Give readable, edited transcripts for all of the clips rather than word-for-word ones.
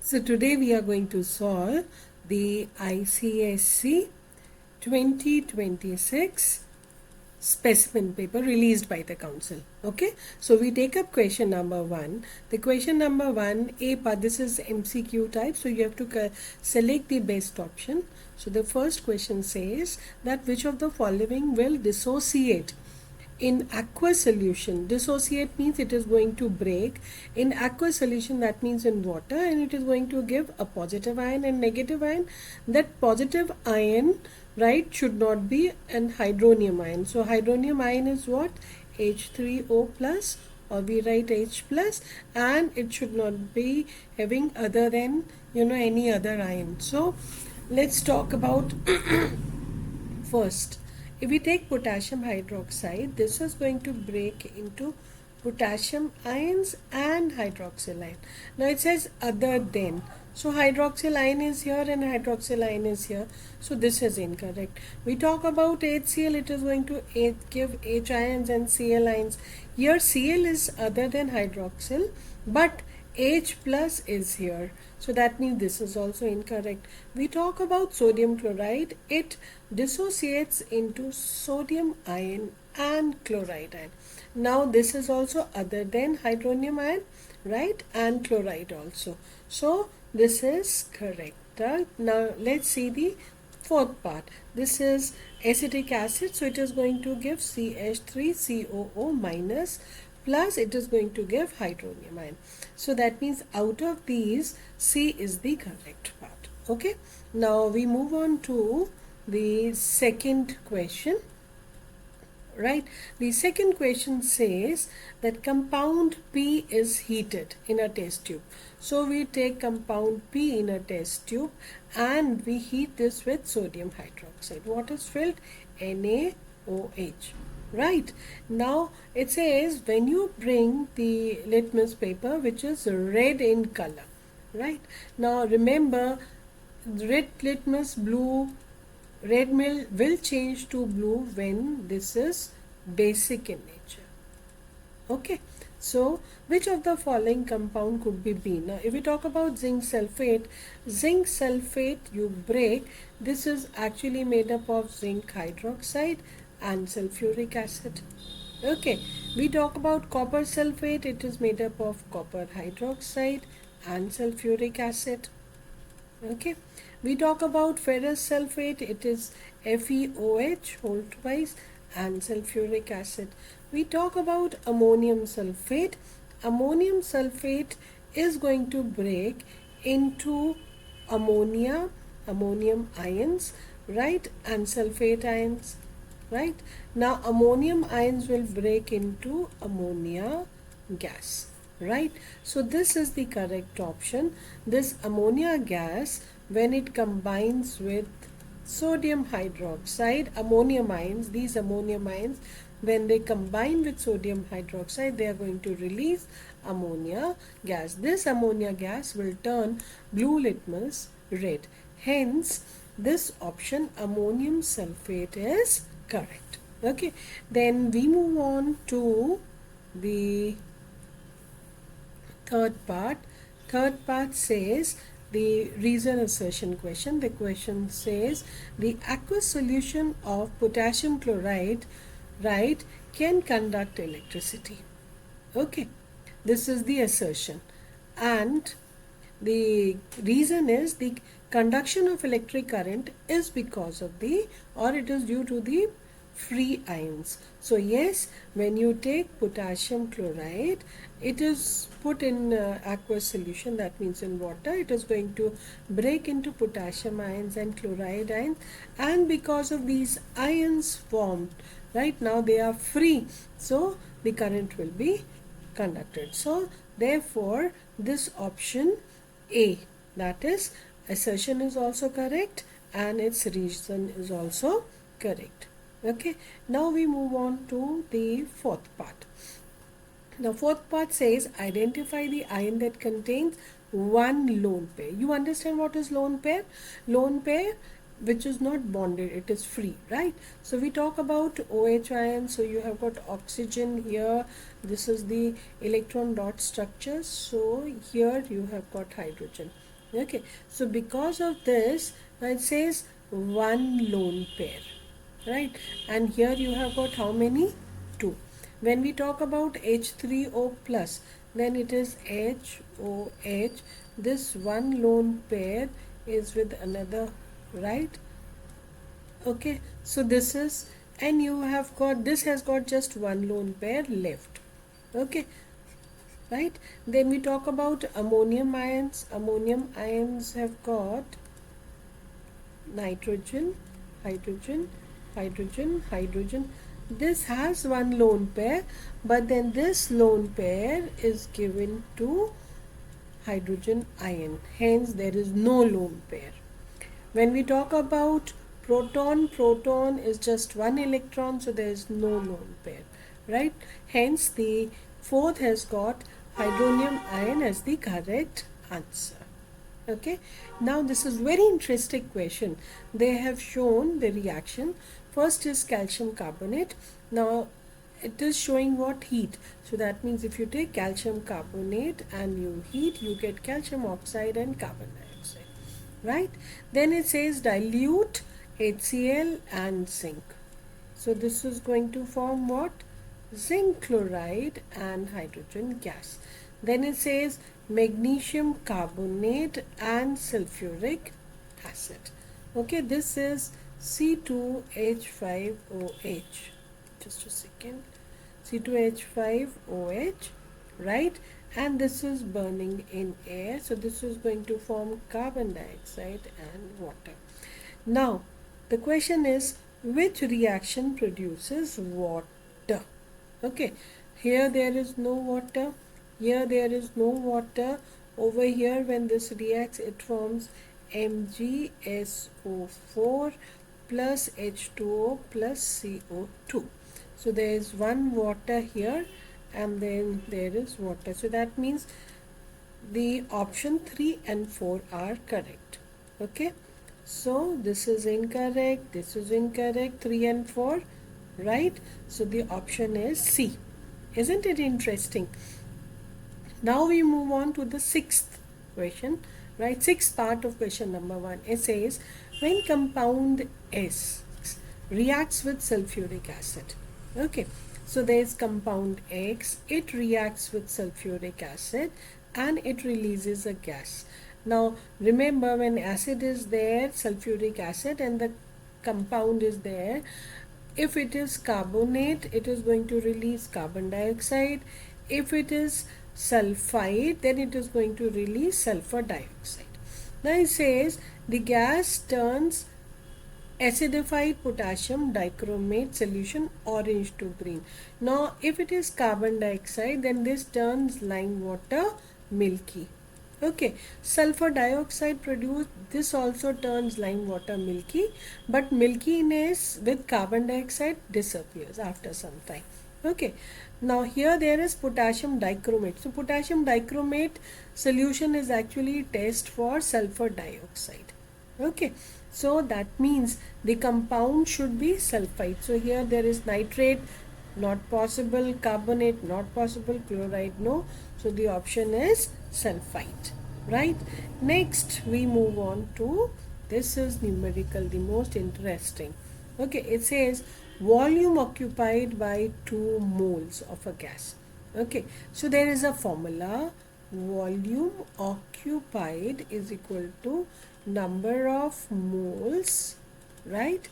So today we are going to solve the ICSE 2026 specimen paper released by the council. Okay, so we take up question number 1. The question number 1 A part, this is MCQ type, so you have to select the best option. So the first question says that which of the following will dissociate in aqueous solution. Dissociate means it is going to break. In aqueous solution, that means in water, and it is going to give a positive ion and negative ion. That positive ion, right, should not be an hydronium ion. So hydronium ion is what? H3O plus, or we write H plus, and it should not be having other than any other ion. So let's talk about first. If we take potassium hydroxide, this is going to break into potassium ions and hydroxyl ion. Now it says other than. So hydroxyl ion is here and hydroxyl ion is here. So this is incorrect. We talk about HCl, it is going to give H ions and Cl ions. Here Cl is other than hydroxyl, but H plus is here. So that means this is also incorrect. We talk about sodium chloride. It dissociates into sodium ion and chloride ion. Now this is also other than hydronium ion, right? And chloride also. So this is correct. Now let's see the fourth part. This is acetic acid. So it is going to give CH3COO minus, plus it is going to give hydronium ion. So that means out of these, C is the correct part. Okay. Now we move on to the second question. Right. The second question says that compound P is heated in a test tube. So we take compound P in a test tube and we heat this with sodium hydroxide. What is filled? NaOH. Right. Now it says when you bring the litmus paper which is red in color. Right. Now remember, red litmus, blue, red will change to blue when this is basic in nature. Okay. So which of the following compound could be B? Now if we talk about zinc sulfate you break. This is actually made up of zinc hydroxide and sulfuric acid. Okay, we talk about copper sulfate. It is made up of copper hydroxide and sulfuric acid. Okay, we talk about ferrous sulfate. It is FeOH whole twice and sulfuric acid. We talk about ammonium sulfate. Ammonium sulfate is going to break into ammonium ions, right, and sulfate ions. Right. Now ammonium ions will break into ammonia gas. Right. So this is the correct option. This ammonia gas, when it combines with sodium hydroxide, ammonium ions, these ammonium ions, when they combine with sodium hydroxide, they are going to release ammonia gas. This ammonia gas will turn blue litmus red. Hence, this option ammonium sulfate is correct. Okay, then we move on to the third part. Third part says the reason assertion question. The question says the aqueous solution of potassium chloride, right, can conduct electricity. Okay, this is the assertion, and the reason is the conduction of electric current is because of the, or it is due to the free ions. So yes, when you take potassium chloride, it is put in aqueous solution, that means in water. It is going to break into potassium ions and chloride ions, and because of these ions formed, right, now they are free, so the current will be conducted. So therefore this option A, that is assertion, is also correct and its reason is also correct. Okay, now we move on to the fourth part. The fourth part says identify the ion that contains one lone pair. You understand what is lone pair? Lone pair which is not bonded, it is free, right? So we talk about OH ion. So you have got oxygen here. This is the electron dot structure. So here you have got hydrogen. Okay, so because of this, it says one lone pair, right? And here you have got how many? Two. When we talk about H3O plus, then it is HOH. This one lone pair is with another, right? Okay, so this is, and you have got, this has got just one lone pair left. Okay, right? Then we talk about ammonium ions. Ammonium ions have got nitrogen, hydrogen, hydrogen, hydrogen. This has one lone pair, but then this lone pair is given to hydrogen ion. Hence, there is no lone pair. When we talk about proton, proton is just one electron, so there is no lone pair, right? Hence, the fourth has got hydronium ion as the correct answer. Okay, now this is very interesting question. They have shown the reaction. First is calcium carbonate. Now it is showing what? Heat. So that means if you take calcium carbonate and you heat, you get calcium oxide and carbon dioxide, right? Then it says dilute HCl and zinc. So this is going to form what? Zinc chloride and hydrogen gas. Then it says magnesium carbonate and sulfuric acid. Okay, this is C2H5OH. Just a second. C2H5OH, right? And this is burning in air. So this is going to form carbon dioxide and water. Now, the question is, which reaction produces water? Okay, here there is no water, here there is no water. Over here, when this reacts, it forms MgSO4 plus H2O plus CO2. So there is one water here and then there is water. So that means the option 3 and 4 are correct. Okay, so this is incorrect, this is incorrect, 3 and 4, right? So the option is C. Isn't it interesting? Now we move on to the sixth question, right? Sixth part of question number 1. It says, when compound S reacts with sulfuric acid. Okay, so there is compound X, it reacts with sulfuric acid and it releases a gas. Now remember, when acid is there, sulfuric acid, and the compound is there, if it is carbonate, it is going to release carbon dioxide. If it is sulfide, then it is going to release sulfur dioxide. Now it says the gas turns acidified potassium dichromate solution orange to green. Now if it is carbon dioxide, then this turns lime water milky. Okay, sulfur dioxide produced, this also turns lime water milky, but milkiness with carbon dioxide disappears after some time. Okay, now here there is potassium dichromate. So potassium dichromate solution is actually test for sulfur dioxide. Okay, so that means the compound should be sulfide. So here there is nitrate, not possible, carbonate, not possible, chloride, no. So the option is sulfite, right? Next we move on to, this is numerical, the most interesting. Okay, it says volume occupied by 2 moles of a gas. Okay, so there is a formula, volume occupied is equal to number of moles, right,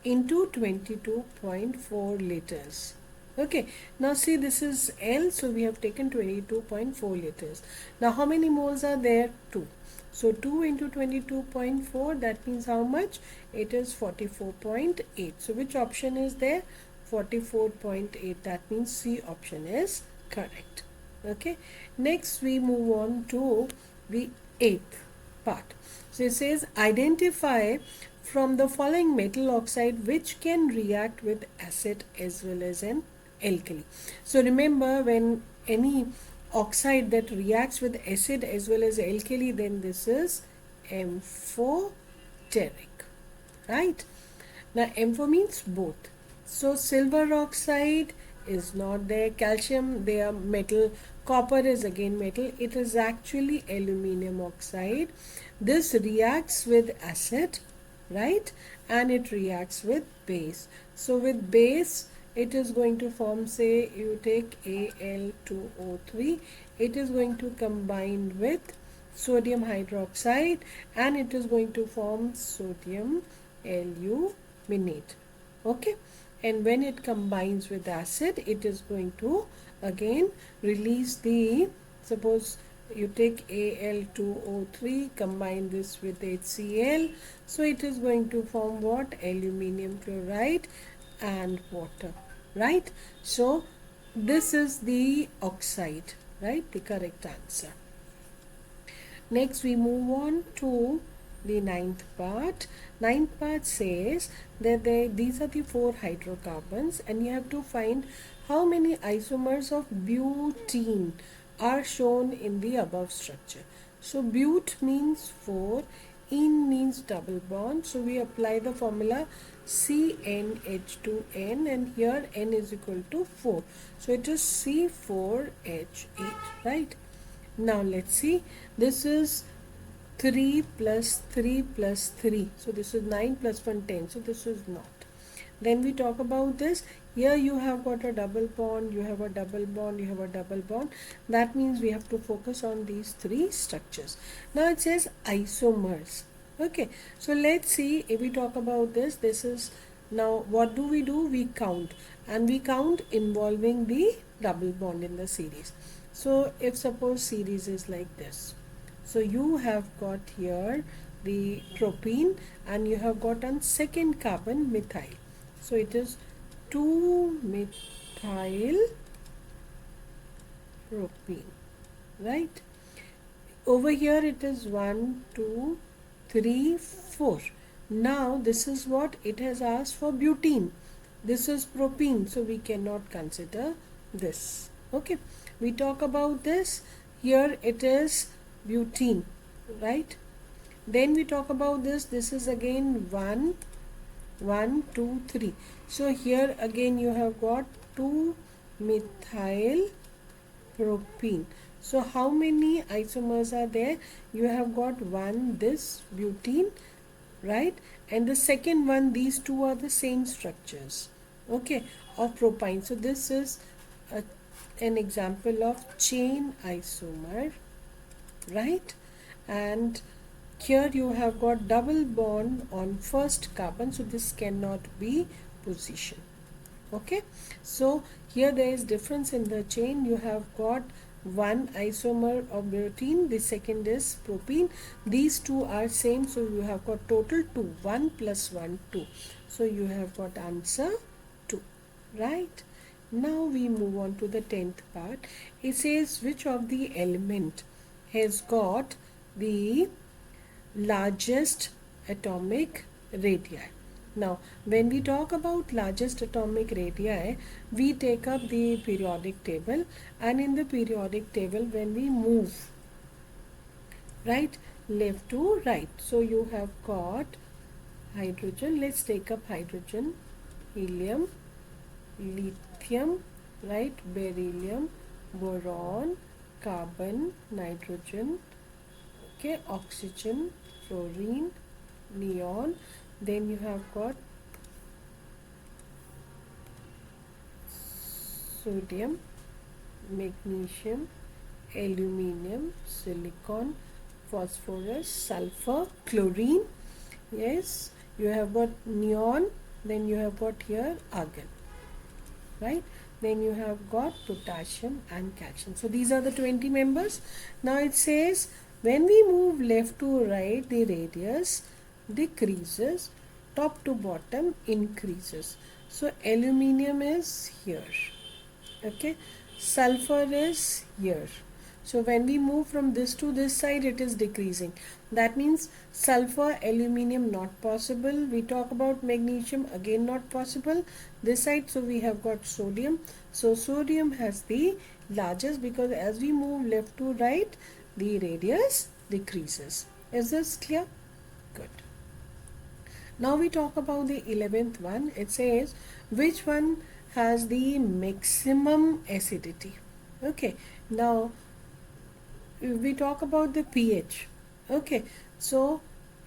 into 22.4 liters. Okay, now see, this is L, so we have taken 22.4 liters. Now how many moles are there? 2. So 2 into 22.4, that means how much? It is 44.8. So which option is there? 44.8. That means C option is correct. Okay, next we move on to the 8th part. So it says, identify from the following metal oxide which can react with acid as well as an alkali. So remember, when any oxide that reacts with acid as well as alkali, then this is amphoteric, right? Now ampho means both. So silver oxide is not there. Calcium, they are metal. Copper is again metal. It is actually aluminum oxide. This reacts with acid, right? And it reacts with base. So with base, it is going to form, say you take Al2O3, it is going to combine with sodium hydroxide and it is going to form sodium aluminate. Okay, and when it combines with acid, it is going to again release the, suppose you take Al2O3, combine this with HCl, so it is going to form what? Aluminium chloride and water, right? So this is the oxide, right? The correct answer. Next we move on to the ninth part. Ninth part says that these are the four hydrocarbons and you have to find how many isomers of butene are shown in the above structure. So but means 4, ene means double bond, so we apply the formula CnH2n and here n is equal to 4, so it is C4H8, right? Now let's see, this is 3 plus 3 plus 3, so this is 9 plus 1 10, so this is not. Then we talk about this, here you have got a double bond, you have a double bond, you have a double bond, that means we have to focus on these three structures. Now it says isomers. Okay, so let's see, if we talk about this, this is, now what do? We count, and we count involving the double bond in the series. So if suppose series is like this, so you have got here the propene and you have got on second carbon methyl, so it is 2 methyl propene, right? Over here it is 1 2 3 4. Now this is what it has asked for, butene. This is propene, so we cannot consider this. Okay, we talk about this, here it is butene, right? Then we talk about this, this is again 1 1 2 3, so here again you have got 2 methyl propene. So how many isomers are there? You have got one, this butene, right? And the second one, these two are the same structures, okay, of propyne. So this is an example of chain isomer, right? And here you have got double bond on first carbon, so this cannot be position. Okay, so here there is difference in the chain. You have got one isomer of butene, the second is propene. These two are same, so you have got total 2, 1 plus 1 2, so you have got answer 2, right? Now we move on to the 10th part. It says which of the element has got the largest atomic radii. Now when we talk about largest atomic radii, we take up the periodic table, and in the periodic table when we move right left to right, so you have got hydrogen, let's take up hydrogen, helium, lithium, right, beryllium, boron, carbon, nitrogen, okay, oxygen, fluorine, neon. Then you have got sodium, magnesium, aluminium, silicon, phosphorus, sulfur, chlorine. Yes, you have got neon, then you have got here argon, right? Then you have got potassium and calcium. So these are the 20 members. Now it says when we move left to right, the radius decreases, top to bottom increases. So aluminium is here, okay, sulfur is here. So when we move from this to this side, it is decreasing. That means sulfur, aluminium not possible. We talk about magnesium, again not possible. This side, so we have got sodium. So sodium has the largest, because as we move left to right, the radius decreases. Is this clear? Good. Now we talk about the 11th one. It says which one has the maximum acidity. Okay, now we talk about the pH. Okay, so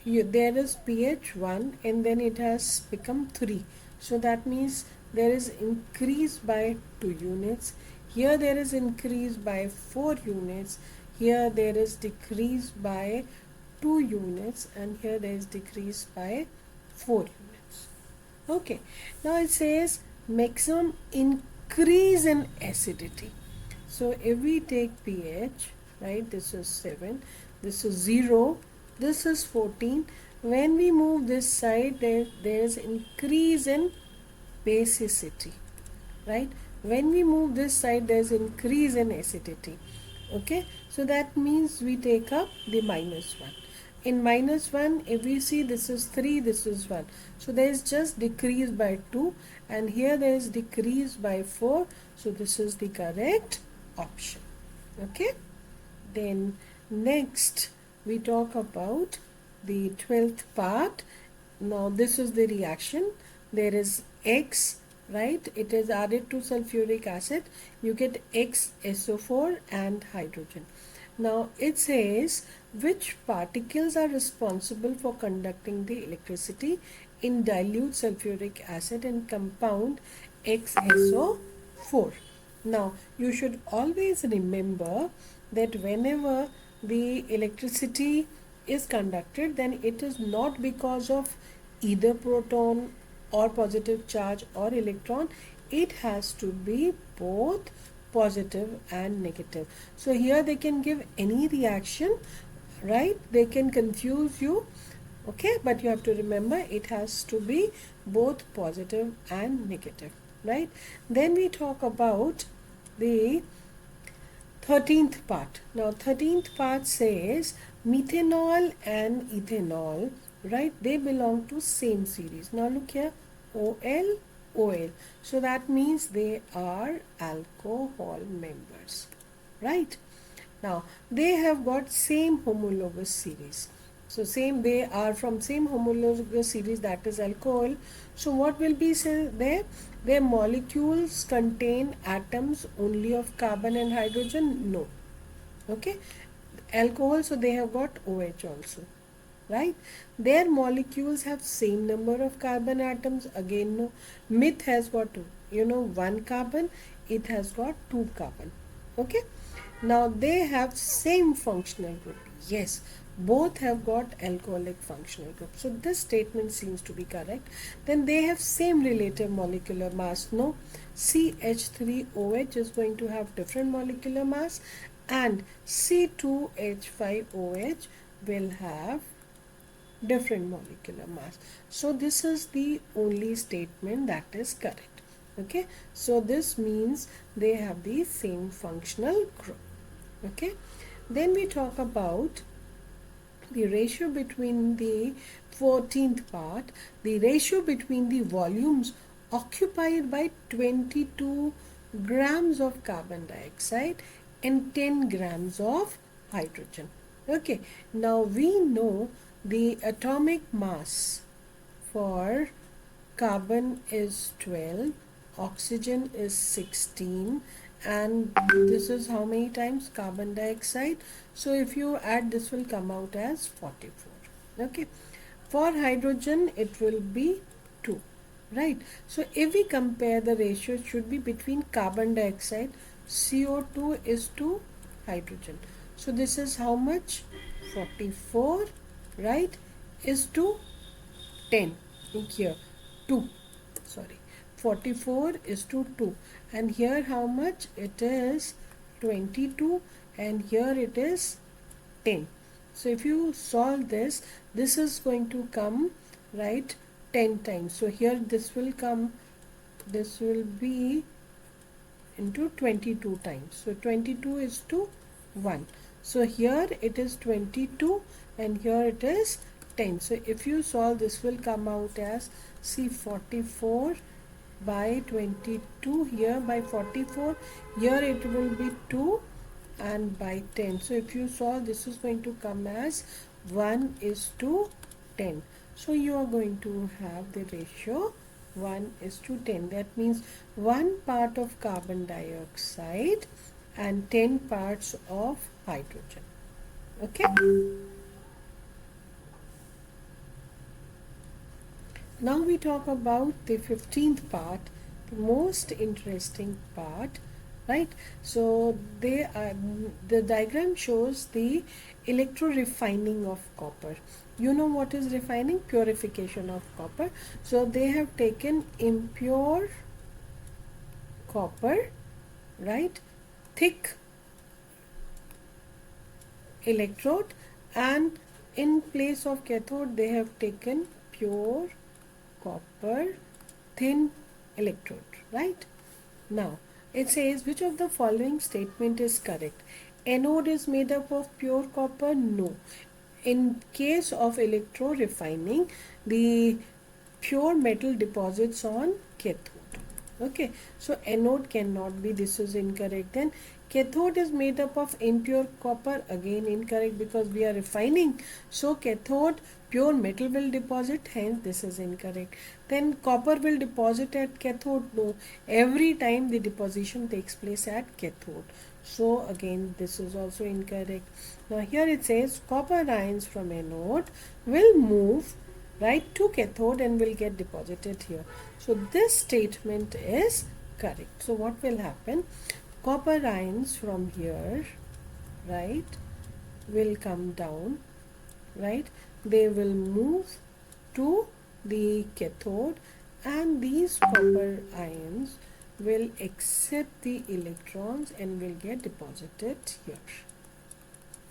there is pH 1 and then it has become 3. So that means there is increase by 2 units. Here there is increase by 4 units. Here there is decrease by 2 units, and here there is decrease by 4 units. Okay, now it says maximum increase in acidity. So if we take pH, right, this is 7, this is 0, this is 14. When we move this side, there is increase in basicity, right? When we move this side, there is increase in acidity. Okay, so that means we take up the minus 1. In minus 1, if we see this is 3, this is 1. So there is just decrease by 2, and here there is decrease by 4. So this is the correct option. Okay, then next we talk about the 12th part. Now this is the reaction. There is X, right? It is added to sulfuric acid. You get XSO4 and hydrogen. Now it says which particles are responsible for conducting the electricity in dilute sulfuric acid and compound XSO4. Now you should always remember that whenever the electricity is conducted, then it is not because of either proton or positive charge or electron. It has to be both positive and negative. So here they can give any reaction, right? They can confuse you, okay, but you have to remember it has to be both positive and negative, right? Then we talk about the 13th part. Now 13th part says methanol and ethanol, right, they belong to same series. Now look here, OL, OL. So that means they are alcohol members, right? Now they have got same homologous series. So same, they are from same homologous series, that is alcohol. So what will be there? Their molecules contain atoms only of carbon and hydrogen? No. Okay. Alcohol, so they have got OH also, right? Their molecules have same number of carbon atoms? Again no. Meth has got 1 carbon, it has got 2 carbon. Okay. Now they have same functional group. Yes, both have got alcoholic functional group. So this statement seems to be correct. Then they have same relative molecular mass. No, CH3OH is going to have different molecular mass, and C2H5OH will have different molecular mass. So this is the only statement that is correct. Okay, so this means they have the same functional group. Okay, then we talk about the ratio between the 14th part, the ratio between the volumes occupied by 22 grams of carbon dioxide and 10 grams of hydrogen. Okay, now we know the atomic mass for carbon is 12, oxygen is 16, and this is how many times carbon dioxide. So if you add, this will come out as 44. Okay, for hydrogen it will be 2, right? So if we compare, the ratio, it should be between carbon dioxide, CO2 is to hydrogen. So this is how much? 44, right, is to 10 here, 2, sorry, 44 is to 2, and here how much? It is 22, and here it is 10. So if you solve this, this is going to come, right, 10 times. So here this will come, this will be into 22 times. So 22 is to 1. So here it is 22 and here it is 10. So if you solve, this will come out as C44 by 22, here by 44, here it will be 2, and by 10. So if you solve, this is going to come as 1 is to 10. So you are going to have the ratio 1:10. That means 1 part of carbon dioxide and 10 parts of hydrogen. Okay. Now we talk about the 15th part, the most interesting part, right? So the diagram shows the electro refining of copper. You know what is refining? Purification of copper. So they have taken impure copper, right? Thick electrode, and in place of cathode they have taken pure copper thin electrode, right? Now it says, which of the following statement is correct? Anode is made up of pure copper? No. In case of electro refining, the pure metal deposits on cathode. Okay, so anode cannot be, this is incorrect. Then cathode is made up of impure copper, again incorrect because we are refining. So cathode pure metal will deposit, hence this is incorrect. Then copper will deposit at cathode? No, every time the deposition takes place at cathode. So again this is also incorrect. Now here it says copper ions from anode will move right to cathode and will get deposited here. So this statement is correct. So what will happen? Copper ions from here, right, will come down, right? They will move to the cathode, and these copper ions will accept the electrons and will get deposited here.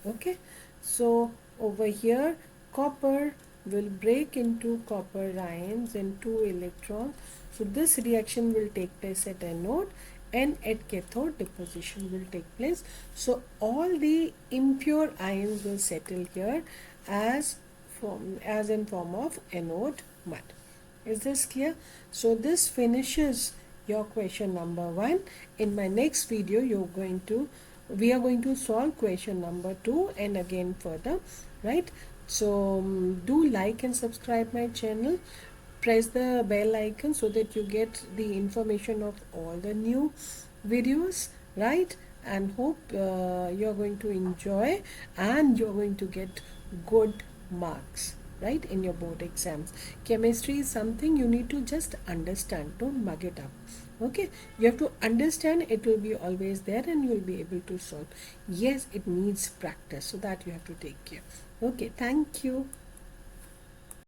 Okay, so over here copper will break into copper ions and 2 electrons. So this reaction will take place at anode, and at cathode deposition will take place. So all the impure ions will settle here as in form of anode mud. Is this clear? So this finishes your question number 1. In my next video we are going to solve question number 2 and again further, right? So do like and subscribe my channel, press the bell icon so that you get the information of all the new videos, right? And hope you're going to enjoy and you're going to get good marks, right, in your board exams. Chemistry is something you need to just understand, don't mug it up. Okay, you have to understand, it will be always there and you will be able to solve. Yes, it needs practice, so that you have to take care. Okay, thank you.